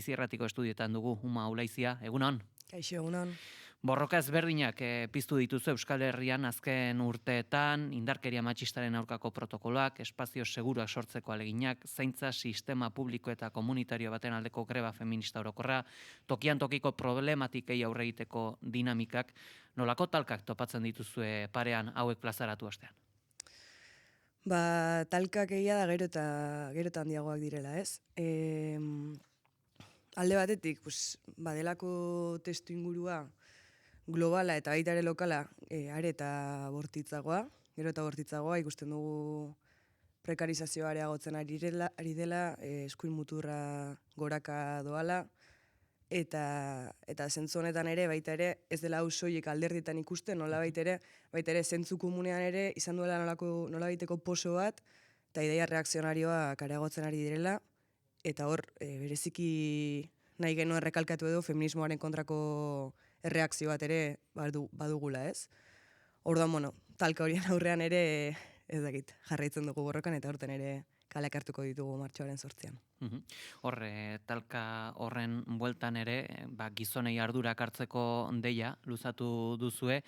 Irratiko estudioetan dugu Uma Ulaizia, egunon. Kaixo, egunon. Borroka ezberdinak piztu dituzu Euskal Herrian azken urteetan, indarkeria matxistaren aurkako protokoloak, espazio seguruak sortzeko aleginak, zaintza sistema publiko eta komunitario baten aldeko greba feminista orokorra, tokian tokiko problematikei aurre egiteko dinamikak, nolako talkak topatzen dituzue parean hauek plazaratu ostean? Talkak egia da gero eta handiagoak direla, ez? Alde batetik, badelako testu ingurua globala eta baita ere lokala are eta bortitzagoa, gero eta bortitzagoa ikusten dugu prekarizazioa areagotzen ari dela, eskuin muturra goraka doala, eta zentzu honetan ere, baita ere, ez dela hau soilik alderditan ikusten, baita ere zentzu komunean ere izan duela nolabaiteko poso bat, eta ideia reakzionarioak areagotzen ari direla, eta hor, bereziki nahi genuen errekalkatu edo feminismoaren kontrako erreakzio bat ere badugula, ez? Orduan, talka horien aurrean ere, ez dakit, jarraitzen dugu borrokan, eta horten ere kaleak hartuko ditugu martxoaren 8an. Horre, talka horren bueltan ere, gizonei ardurak hartzeko deia luzatu duzue.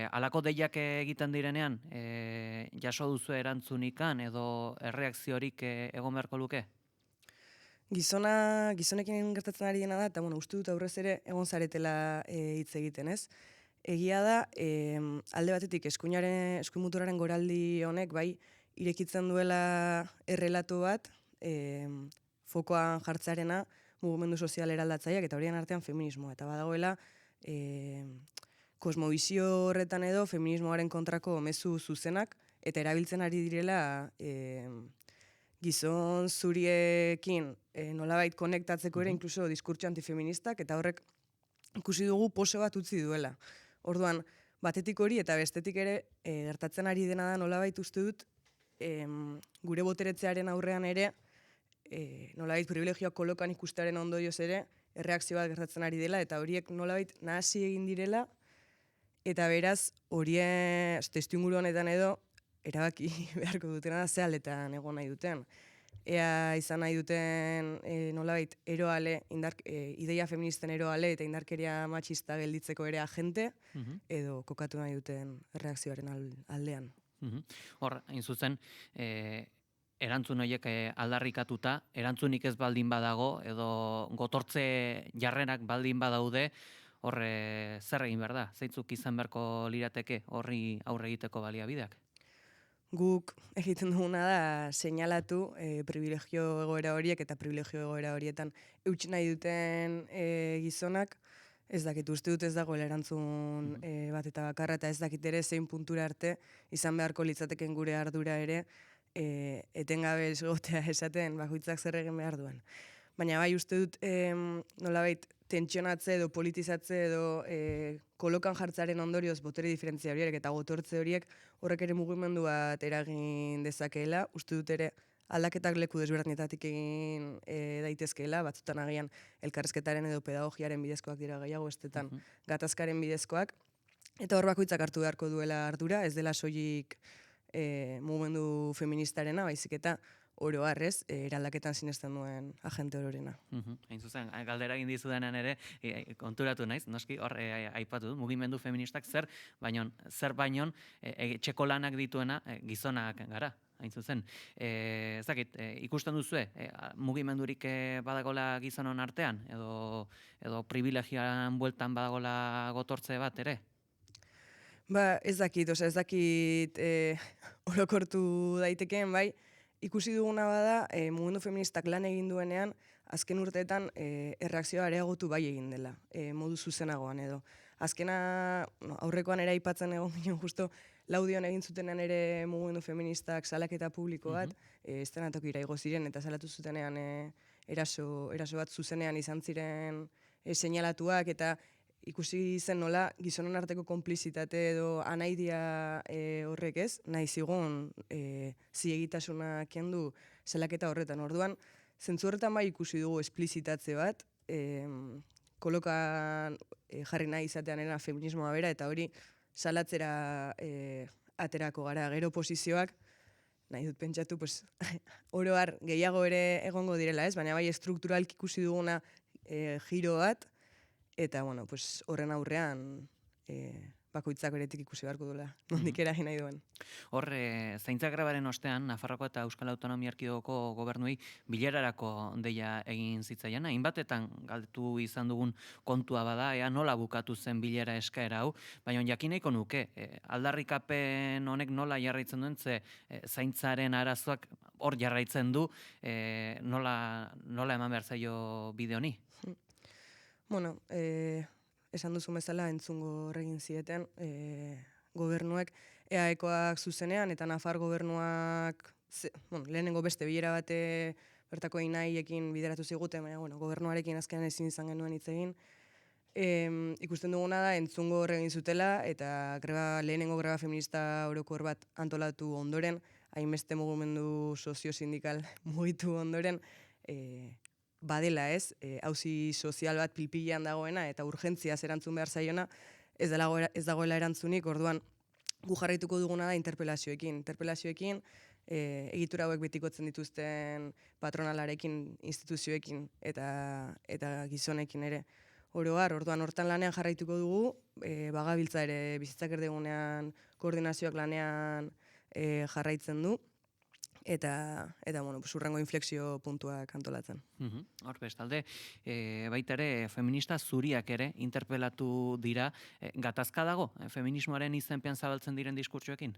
Halako deiak egiten direnean, jaso duzu erantzunikan edo erreakziorik egon beharko luke? Gizonekin gertatzen ari dena da, eta uste dut aurrez ere egon zaretela hitz egiten, ez? Egia da, alde batetik eskuin muturraren goraldi honek, bai, irekitzen duela errelato bat, fokoan jartzarena mugimendu sozial eraldatzaileak eta horien artean feminismoa. Eta badagoela, kosmobizio horretan edo feminismoaren kontrako mezu zuzenak, eta erabiltzen ari direla gizon zuriekin nolabait konektatzeko ere, inkluso diskurtso antifeministak, eta horrek ikusi dugu poso bat utzi duela. Orduan, batetik hori eta bestetik ere gertatzen ari dena da nolabait uste dut, gure boteretzearen aurrean ere, nolabait privilegioak kolokan ikustearen ondorioz ere, erreakzio bat gertatzen ari dela, eta horiek nolabait nahasi egin direla, eta beraz, horien testuinguru honetan edo, erabaki beharko dutena da ze aldetan egon nahi duten. Ea izan nahi duten nolabait eroale, ideia feministen eroale eta indarkeria matxista gelditzeko ere agente, edo kokatu nahi duten erreakzioaren aldean. Hor, hain zuzen, erantzun horiek aldarrikatuta, erantzunik ez baldin badago, edo gotortze jarrenak baldin badaude, hor zer egin behar da? Zeintzuk izan beharko lirateke horri aurre egiteko baliabideak? Guk egiten duguna da seinalatu privilegio egoera horiek eta privilegio egoera horietan eutsi nahi duten gizonak, ez dakit, uste dut ez dagoela erantzun bat eta bakarra, eta ez dakit ere zein puntura arte izan beharko litzateken gure ardura ere, etengabe egotea esaten bakoitzak zer egin behar duen. Baina bai uste dut nolabait tentsionatze edo politizatze edo kolokan jartzaren ondorioz botere diferentzia horiek eta gotortze horiek horrek ere mugimendu bat eragin dezakeela. Uste dut ere aldaketak leku desberdinetatik egin daitezkeela, batzutan agian elkarrezketaren edo pedagogiaren bidezkoak dira gehiago, bestetan gatazkaren bidezkoak. Eta hor bakoitzak hartu beharko duela ardura, ez dela soilik mugimendu feministarena, baizik eta oro harrez, eraldaketan sinesten duen agente ororena. Hain zuzen, galdera egin dizudanean ere, konturatu naiz, noski hor aipatu du, mugimendu feministak zer baino etxeko lanak dituena gizonak gara. Hain zuzen, ez dakit, ikusten duzue, mugimendurik badagola gizonon artean, edo privilegioan bueltan badagola gotortze bat ere? Ez dakit orokortu daitekeen, bai, ikusi duguna bada, mugimendu feministak lan egin duenean, azken urteetan erreakzioa areagotu bai egin dela, modu zuzenagoan edo. Azkena, aurrekoan ere aipatzen egon ginen justo, Laudion egin zutenean ere mugimendu feministak salaketa publiko bat, estenatokira igo ziren, eta salatu zutenean eraso bat zuzenean izan ziren seinalatuak, eta ikusi zen nola gizonen arteko konplizitate edo anaidia horrek ez, nahi zigon zilegitasuna kendu salaketa horretan. Orduan, zentzu horretan bai ikusi dugu esplizitatze bat, kolokan jarri nahi izatean era feminismoa bera, eta hori salatzera aterako gara. Gero posizioak nahi dut pentsatu, pues, oro har gehiago ere egongo direla, ez? Baina bai estrukturalki ikusi duguna giro bat, eta, bueno, pues, horren aurrean bakoitzak beretik ikusi beharko duela, nondik eragin nahi duen. Hor, zaintza grabaren ostean, Nafarroako eta Euskal Autonomia Erkidegoko gobernuei bilerarako deia egin zitzaian. Hainbatetan galdetu izan dugun kontua bada, ea nola bukatu zen bilera eskaera hau, baina jakin nahiko nuke, aldarrikapen honek nola jarraitzen duen, ze zaintzaren arazoak hor jarraitzen du, nola eman behar zaio bide honi? Bueno, esan duzu bezala entzungo egin zieten gobernuek, EAEkoak zuzenean eta Nafar gobernuak lehenengo beste bilera bate bertako inaiekin bideratu ziguten, baina gobernuarekin azkenan ezin izan genuen hitz egin. Ikusten duguna da entzungo egin zutela eta lehenengo greba feminista orokor bat antolatu ondoren, hainbeste mugimendu sozio-sindikal mugitu ondoren, badela ez, auzi sozial bat pilpilean dagoena eta urgentziaz erantzun behar zaiona, ez dagoela erantzunik, orduan gu jarraituko duguna da interpelazioekin, egitura hauek betikotzen dituzten patronalarekin, instituzioekin eta gizonekin ere. Orduan hortan lanean jarraituko dugu, bagabiltza ere bizitzak erdigunean koordinazioak lanean jarraitzen du, eta urrengo inflexio puntuak antolatzen. Hor, bestalde, baita ere, feminista zuriak ere interpelatu dira, gatazka dago, feminismoaren izenpean zabaltzen diren diskurtsoekin?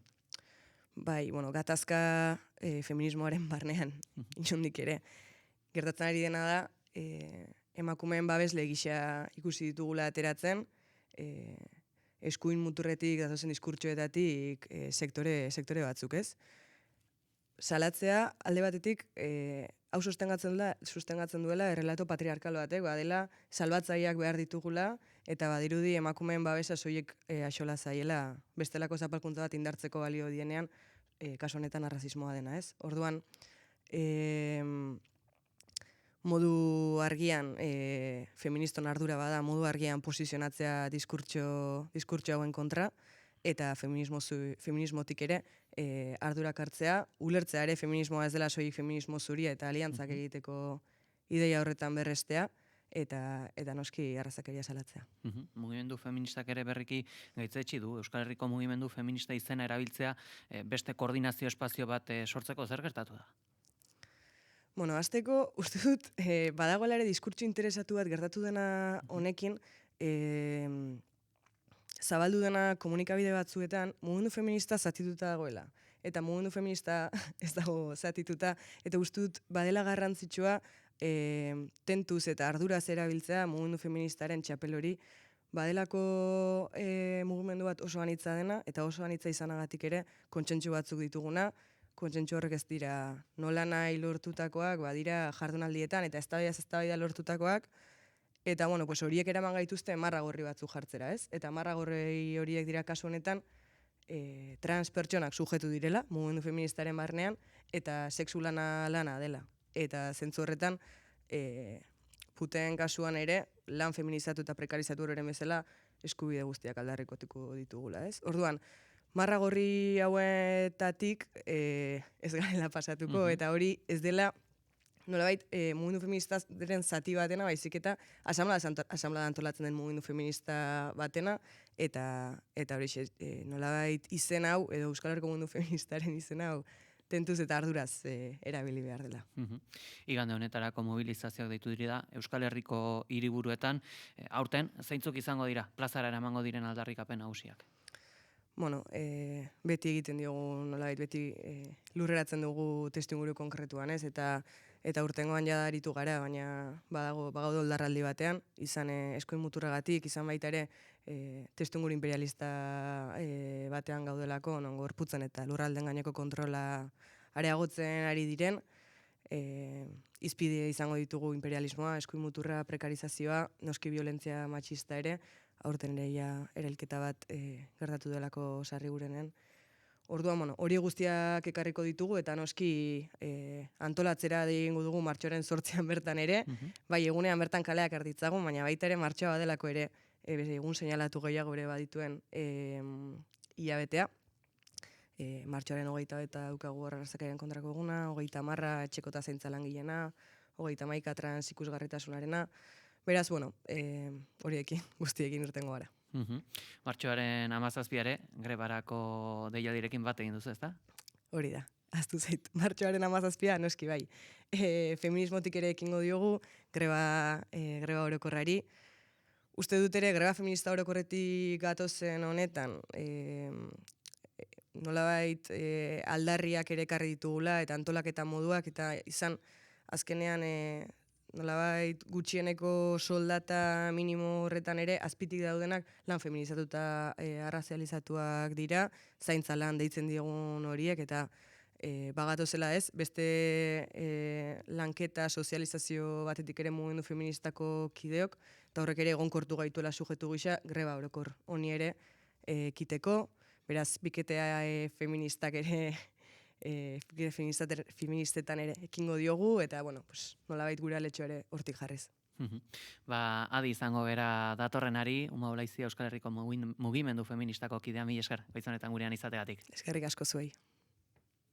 Bai, gatazka feminismoaren barnean, inondik ere. Gertatzen ari dena da, emakumeen babesle gisa ikusi ditugula ateratzen, eskuin muturretik, datozen diskurtsoetatik sektore batzuk, ez? Salatzea, alde batetik, hau sustengatzen duela errelato patriarkal batek, badela salbatzaileak behar ditugula, eta badirudi emakumeen babesa soilik axola zaiela bestelako zapalkuntza bat indartzeko balio dienean, kasu honetan arrazismoa dena, ez? Orduan, modu argian, feministon ardura bada, modu argian posizionatzea diskurtso hauen kontra, eta feminismotik ere ardurak hartzea, ulertzea ere feminismoa ez dela soilik feminismo zuria eta aliantzak egiteko ideia horretan berrestea, eta noski arrazakeria salatzea. Mugimendu feministak ere berriki gaitzetsi du, Euskal Herriko mugimendu feminista izena erabiltzea beste koordinazio espazio bat sortzeko zer gertatu da? Bueno, hasteko uste dut badagoela ere diskurtso interesatu bat gertatu dena honekin, zabaldu dena komunikabide batzuetan mugimendu feminista zatituta dagoela. Eta mugimendu feminista ez dago zatituta, eta uste dut badela garrantzitsua tentuz eta arduraz erabiltzea mugimendu feministaren txapel hori, badelako mugimendu bat oso anitza dena, eta oso anitza izanagatik ere kontsentsu batzuk dituguna, kontsentsu horrek ez dira nola nahi lortutakoak, badira jardunaldietan eta eztabaida lortutakoak, eta horiek eraman gaituzte marra gorri batzuk jartzera, ez? Eta marra gorri horiek dira kasu honetan trans pertsonak sujetu direla, mugimendu feministaren barnean, eta sexu lana dela. Eta zentzu horretan, puteen kasuan ere, lan feminizatu eta prekarizatu horren bezala, eskubide guztiak aldarrikotuko ditugula, ez? Orduan, marra gorri hauetatik ez garela pasatuko, eta hori ez dela, nolabait, mugimendu feministaren zati batena, baizik eta asamblea antolatzen den mugimendu feminista batena, eta hori nolabait izen hau, edo Euskal Herriko mugimendu feministaren izen hau, tentuz eta arduraz erabili behar dela. Igande honetarako mobilizazioak deitu dira Euskal Herriko hiriburuetan, aurten zeintzuk izango dira, plazara eramango diren aldarrikapen nagusiak? Beti egiten diogu, nolabait, beti lurreratzen dugu testuinguru konkretuan, ez? Eta urtengoan jada aritu gara, baina bagaude oldarraldi batean, izan eskuin muturragatik, izan baita ere testuinguru imperialista batean gaudelako, non gorputzen eta lurralden gaineko kontrola areagotzen ari diren, izpide izango ditugu imperialismoa, eskuin muturra, prekarizazioa, noski violentzia matxista ere, aurten ere erelketa bat gertatu delako sarri gurenen. Orduan, hori guztiak ekarriko ditugu, eta noski antolatzera egingo dugu martxoaren 8an bertan ere, bai egunean bertan kaleak erditzagun, baina baita ere martxoa badelako ere, egun seinalatu gehiago ere badituen hilabetea. Martxoaren 21 daukagu arrazakeriaren kontrako eguna, 30 etxeko eta zaintza langileena, 31 trans ikusgarritasunarena. Beraz, bueno, horiekin, guztiekin irtengo gara. Martxoaren 17 ere, grebarako deialdirekin bat egin duzu, ezta? Hori da, ahaztu zait. Martxoaren 17 noski bai. Feminismotik ere ekingo diogu, greba orokorrari. Uste dut ere, greba feminista orokorretik gatozen honetan, nolabait aldarriak ere ekarri ditugula, eta antolaketa moduak, eta izan azkenean nolabait gutxieneko soldata minimo horretan ere, azpitik daudenak lan feminizatuta arrazializatuak dira, zaintza lan deitzen diegun horiek, eta bagatozela ez, beste lanketa sozializazio batetik ere mugimendu feministako kideok, eta horrek ere egonkortu gaituela sujetu gisa, greba orokor honi ere kiteko, beraz, biketea feministak ere, feministetan ere ekingo diogu, eta, bueno, pues, nolabait gure aletxo ere hortik jarriz. Adi izango bera datorrenari, Uma Olaizia Euskal Herriko mugimendu feministako kidea, mila esker, goiz honetan gurean izategatik. Eskerrik asko zuei.